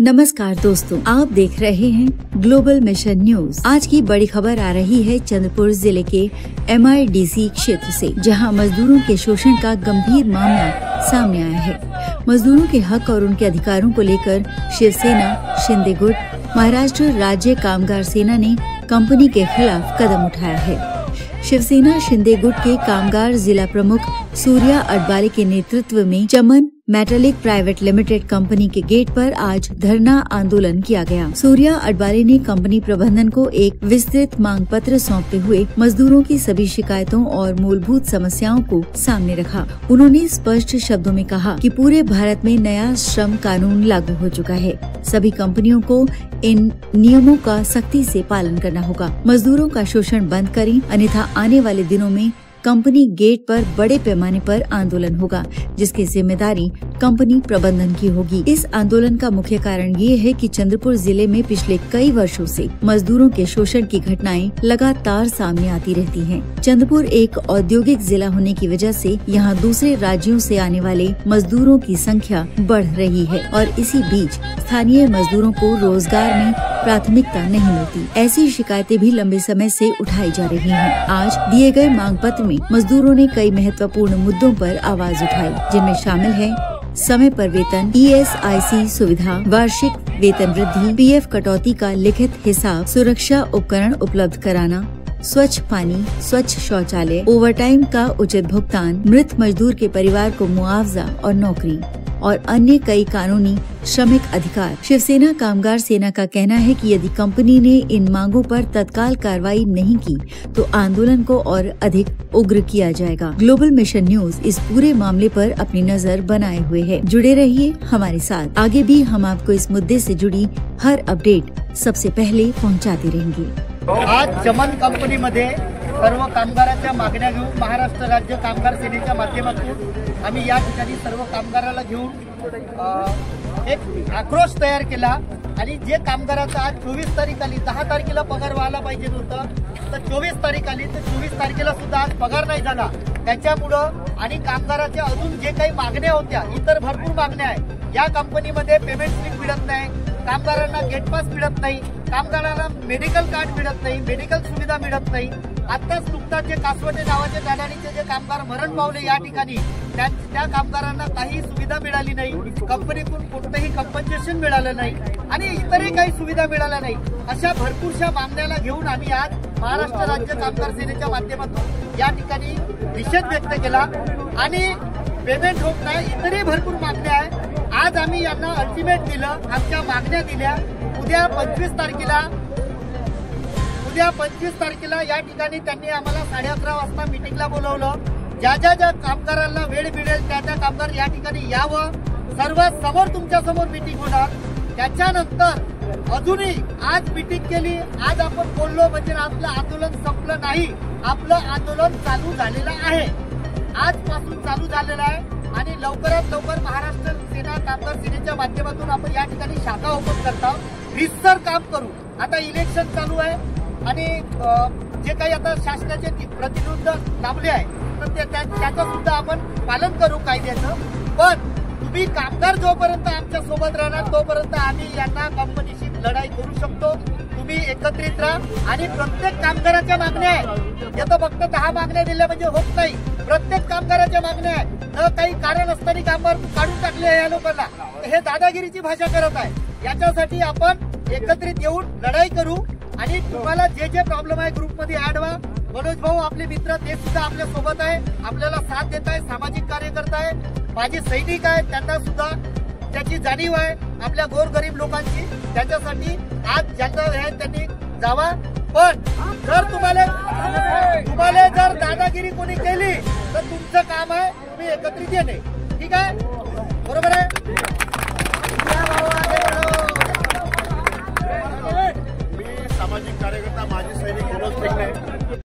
नमस्कार दोस्तों, आप देख रहे हैं ग्लोबल मिशन न्यूज। आज की बड़ी खबर आ रही है चंद्रपुर जिले के MIDC क्षेत्र से, जहां मजदूरों के शोषण का गंभीर मामला सामने आया है। मजदूरों के हक और उनके अधिकारों को लेकर शिवसेना, शिंदे गुट, महाराष्ट्र राज्य कामगार सेना ने कंपनी के खिलाफ कदम उठाया है। शिवसेना शिंदे गुट के कामगार जिला प्रमुख सूर्या अडबाले के नेतृत्व में चमन मेटालिक प्राइवेट लिमिटेड कंपनी के गेट पर आज धरना आंदोलन किया गया। सूर्या अडबाले ने कंपनी प्रबंधन को एक विस्तृत मांग पत्र सौंपते हुए मजदूरों की सभी शिकायतों और मूलभूत समस्याओं को सामने रखा। उन्होंने स्पष्ट शब्दों में कहा कि पूरे भारत में नया श्रम कानून लागू हो चुका है। सभी कंपनियों को इन नियमों का सख्ती से पालन करना होगा। मजदूरों का शोषण बंद करें, अन्यथा आने वाले दिनों में कंपनी गेट पर बड़े पैमाने पर आंदोलन होगा, जिसकी जिम्मेदारी कंपनी प्रबंधन की होगी। इस आंदोलन का मुख्य कारण ये है कि चंद्रपुर जिले में पिछले कई वर्षों से मजदूरों के शोषण की घटनाएं लगातार सामने आती रहती हैं। चंद्रपुर एक औद्योगिक जिला होने की वजह से यहाँ दूसरे राज्यों से आने वाले मजदूरों की संख्या बढ़ रही है और इसी बीच स्थानीय मजदूरों को रोजगार में प्राथमिकता नहीं मिलती। ऐसी शिकायतें भी लंबे समय से उठाई जा रही हैं। आज दिए गए मांग पत्र में मजदूरों ने कई महत्वपूर्ण मुद्दों पर आवाज उठाई, जिनमें शामिल है समय पर वेतन, ESIC सुविधा, वार्षिक वेतन वृद्धि, PF कटौती का लिखित हिसाब, सुरक्षा उपकरण उपलब्ध कराना, स्वच्छ पानी, स्वच्छ शौचालय, ओवरटाइम का उचित भुगतान, मृत मजदूर के परिवार को मुआवजा और नौकरी और अन्य कई कानूनी श्रमिक अधिकार। शिवसेना कामगार सेना का कहना है कि यदि कंपनी ने इन मांगों पर तत्काल कार्रवाई नहीं की तो आंदोलन को और अधिक उग्र किया जाएगा। ग्लोबल मिशन न्यूज इस पूरे मामले पर अपनी नजर बनाए हुए है। जुड़े रहिए हमारे साथ, आगे भी हम आपको इस मुद्दे से जुड़ी हर अपडेट सबसे पहले पहुंचाते रहेंगे। आज चमन कंपनीमध्ये सर्व कामगारांच्या मागण्या घेऊन महाराष्ट्र राज्य कामगार सेनेच्या माध्यमातून आम्ही या ठिकाणी सर्व कामगाराला घेऊन एक आक्रोश तयार केला आणि जे कामगाराचा आज 24 तारीख आली, 10 तारखेला पगार व्हायला पाहिजे होतं, तर 24 तारीख आली तर 24 तारखेला सुद्धा आज पगार नाही झाला। त्याच्यामुळं आणि कामगाराच्या अजून जे काही मागण्या होत्या, इतर भरपूर मागण्या आहेत। या कंपनीमध्ये पेमेंट स्लिप मिळत नाही, कामगारांना गेट पास मिळत नाही, कामगारांना मेडिकल कार्ड मिळत नाही, मेडिकल सुविधा मिळत नाही। आताच नुकताच जे कासवटे नावाचे दादानीचे जे कामगार मरण पावले या ठिकाणी, त्या कामगारांना काही सुविधा मिळाली नाही, कंपनीकडून कोणतेही कॉम्पन्सेशन मिळालं नाही आणि इतरही काही सुविधा मिळाल्या नाही। अशा भरपूरशा मागण्याला घेऊन आम्ही आज महाराष्ट्र राज्य कामगार सेनेच्या माध्यमातून या ठिकाणी निषेध व्यक्त केला आणि पेमेंट होत नाही, इतरही भरपूर मागण्या आहेत। आज आम्ही यांना अल्टिमेट दिलं, आमच्या मागण्या दिल्या। उद्या 25 तारखेला या ठिकाणी त्यांनी आम्हाला 11:30 वाजता मीटिंगला बोलवलं। ज्या कामगारांना वेळ मिळेल त्या कामगार या ठिकाणी यावं, सर्व समोर तुमच्या समोर मीटिंग होणार। त्याच्यानंतर अजूनही आज मीटिंग केली, आज आपण बोललो म्हणजे आपलं आंदोलन संपलं नाही, आपलं आंदोलन चालू झालेलं आहे, आजपासून चालू झालेलं आहे आणि लवकरात लवकर महाराष्ट्र सेना कामगार सेनेच्या माध्यमातून आपण या ठिकाणी शाखा ओपन करतो, रिसर काम करू। आता इलेक्शन चालू आहे आणि जे काही आता शासनाचे प्रतिनिधी लाभले आहे तर त्याचं सुद्धा आपण पालन करू कायद्याचं। पण तुम्ही कामगार जोपर्यंत आमच्या सोबत राहणार तोपर्यंत आम्ही यांना कंपनीशी लढाई करू शकतो। तुम्ही एकत्रित राहा आणि प्रत्येक कामगाराच्या मागण्या आहेत, याचं फक्त 10 मागण्या दिल्या म्हणजे होत नाही, प्रत्येक कामगाराच्या मागण्या आहेत। न काही कारण असताना कामगार काढून टाकले या लोकांना, हे दादागिरीची भाषा करत आहे। याच्यासाठी आपण एकत्रित येऊन लढाई करू आणि तुम्हाला जे जे प्रॉब्लेम आहे ग्रुपमध्ये ऍड व्हा। मनोज भाऊ आपले मित्र ते सुद्धा आपल्या सोबत आहे, आपल्याला साथ देत आहे, सामाजिक कार्यकर्ता आहे, माझे सैनिक आहेत, त्यांना सुद्धा त्याची जाणीव आहे आपल्या गोरगरीब लोकांची। त्याच्यासाठी आज ज्यांचं आहे त्यांनी जावा। पण जर तुम्हाला जर दादागिरी कोणी केली तर तुमचं काम आहे तुम्ही एकत्रित येणे, ठीक आहे।